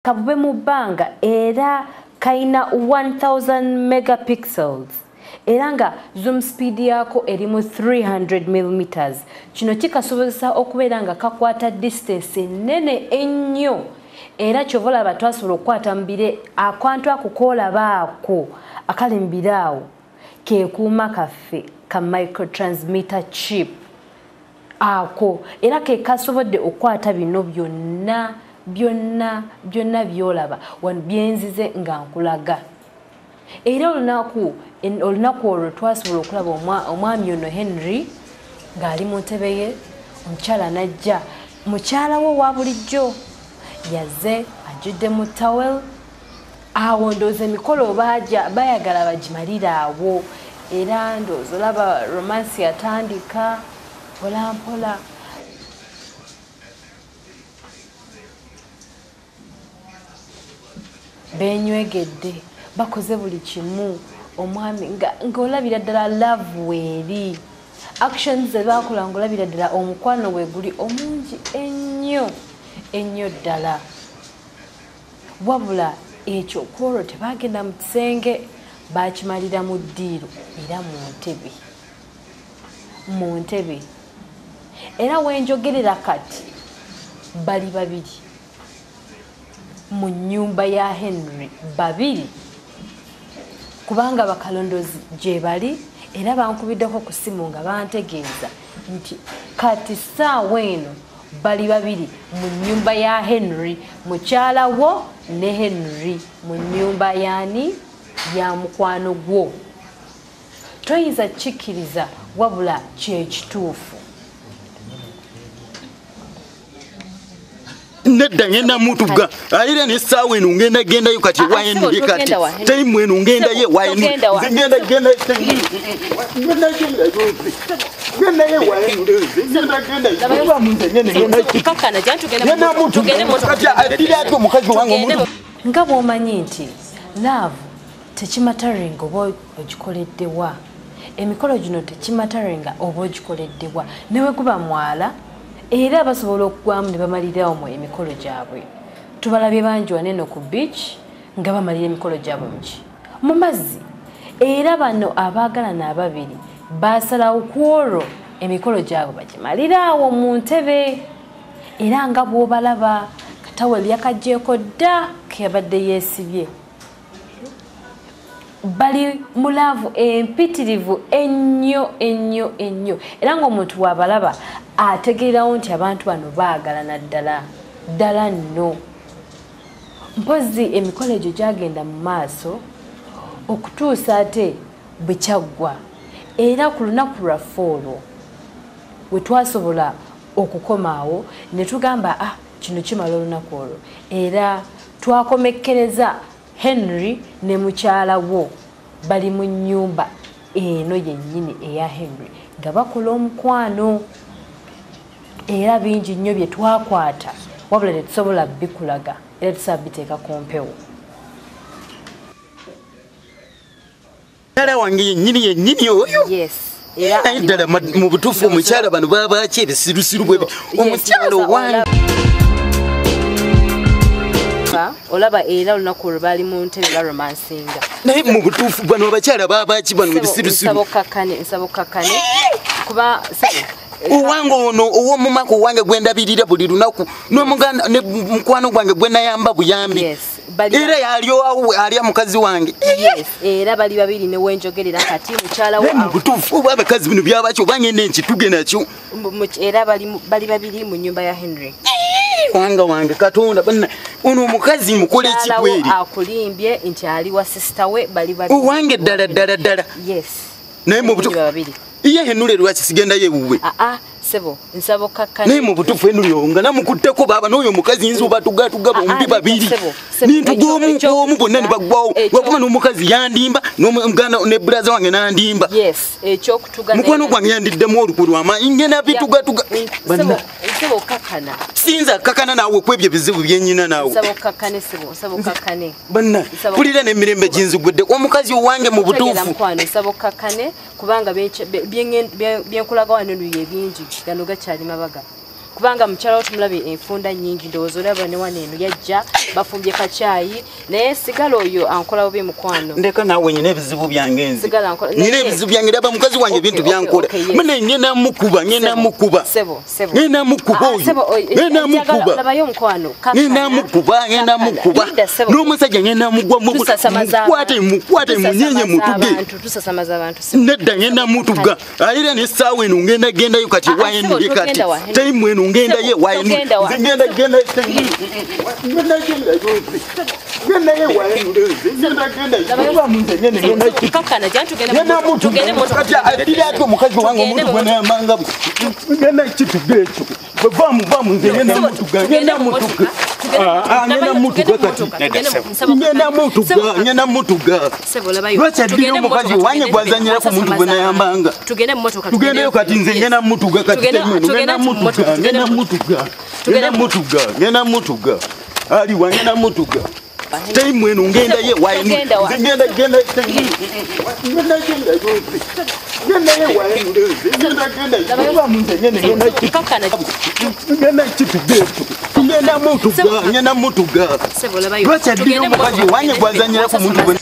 kabube mu bbanga era kaina 1000 megapixels era nga zoom speed yako erimu 300 mm. Kino kikasobozesa okubeera nga kakwata distance nene ennyo era kyovola batwasobola okukwata mbire akantu akukoola baako akalimbiraawo ke kuuma kaffe ka microtransmitter chip ako era ke kasobodde okukwata bino byonna byolaba byenzize nga nkulaga. Era olunaku olwo twasobola okulaba omwami ono Henry ng'ali mu ntebe ye, omukyala najja, mukyala wo wa bulijjo yazze ajjudde mu towel. Awo ndowooza emikolo bayagala bagimalire awo era ndowooza olaba romance yatandika mpola mpola. Benywegedde bakoze buli kimu omwami ng'olabira ddala love weeri actions zebakola ng'olabira ddala omukwano we guli omungi ennyo ddala. Wabula ekyo kwolwo tebagenda mu kisenge bakimalira mu ddiiro era mu ntebe era wenjogerera kati bali babiri mu nnyumba ya Henry, babiri kubanga Bakalondozi gye bali era bankubiddeko ku ssimu nga bantegeeza nti kati ssaawa eno bali babiri mu nnyumba ya Henry, mukyala wo ne Henry mu nnyumba yani ya mukwano gwo. Toyinza kikkiriza wabula kyekituufu. Nedda ngenda mutuga ayira ne sawe eno ngenda gendayo kati wayenu kati time eno ngenda ye wayenu ngenda nga bw'omanyi nti love tekimatarenga oba ogikoleddewa, emikolo gino tekimatarenga oba ogikoleddewa, newe guba mwala era basobola okugwamu ne bamalirawo mu emikolo gyabwe. Tubalabye bangi waneno ku beach nga bamalira emikolo gyabwe mu mazzi. Era bano abaagalana ababiri basalawo kwolwo emikolo gyabwe bagimaliraawo mu ntebe era nga bw'obalaba kataweli yakagjeeko dda keyabadde yeesibye. Bali mulaavu empitirivu ennyo era ng'omuntu wabalaba ategeerawo nti abantu bano baagalana ddala nno. Mpozi emikolo egyo gyagenda mu maaso okutuusa ate bwe kyaggwa era ku lunaku lwaffe olwo we twasobola okukomaawo ne tugamba kino kimala olunaku olwo era twakomekkereza Henry ne mukyala wo bali mu nnyumba eno yennyini eya Henry nga bakola omukwano era bingi nnyo bye twakwata wabula tetusobola bikulaga era tusobola biteeka ku mpewo. Mukyala wange yennyini oyo naye ddala mu butuufu omukyala bano baba ki ebisirusiru bwe omukyala wange olaba era olunaku olwo baali mu ntebe baromansinga naye mu butuufu bano abakyala baba ki bano ebisirusiru. Nsaba okkakkane kuba owange ono ow'omumaka owange gwendabirira buli lunaku n'omuganda ne mukwano gwange gwe nayamba buyambi era yaliowawo alya mukazi wange era bali babiri ne wenjogerera kati mukyala wo mu butuufu oba abakazi bino byabakyo oba ngende nkituge nakyo era bali babiri mu nnyumba ya Henry. Wange Katonda ono omukazi mukole ekikweri akulimbye nti ali wa sister we bali babiri owange ddala naye mu butuufu iye Henry lwaki sigenda yewuwe sebo nsaba okkakkane naye mu butuufu Henry nga namukutteko baba n'oyo omukazi nzi obatugatuga bombi babiri nintugomu bonna ne baggwawo wakuma n'omukazi yandimba n'omuganda ne brother wange nandimba mukwano gwange yandiddemu olukwe lw'amaanyi ngenda bitugatuga sebo okkakkana sinza kakana naawe kwebyo ebizibu byennyina naawe nsaba okkakkane banna pulira n'emirembe ginzigwedde omukazi owange mu butuufu nsaba okkakkane kubanga byenkulaga wano nuye bingi gano gakyali mabaga kubanga mukyala wo tumulabye enfunda nnyingi ndowooza olaba ne wano eno yajja bafumbye kacaayi naye sigala oyo ankola bubi mukwano ndeka naawe nyina ebizibu byange nze nyina ebizibu byange ndaba mukazi wange ebintu byankola mune ngenda mukuba ngenda mukuba ngenda mukuba oyo ngenda mukuba labayo mukwano ngenda mukuba n'omusajja ngenda mugwa mukwate munyenye mutuge nedda ngenda mutuga ayira n'essaawa eno ngenda gendayo kati wayenule kati tayimu eno ngenda ye wayenule ngenda omukazi wange omuntu gwenayamanga ngenda kituga ekyo vamu nze ngenda mutuga ngenda mutuga lwaki addira omukazi wange gwazanyira ku muntu gwenayambanga tugendeyo kati nze ngenda mutuga kati ngenda mutuga aliwa ngenda mutuga tayimu eno ngenda ye ngenda mutuga lwaki addira omukazi wange gwazanyira ku muntu gwe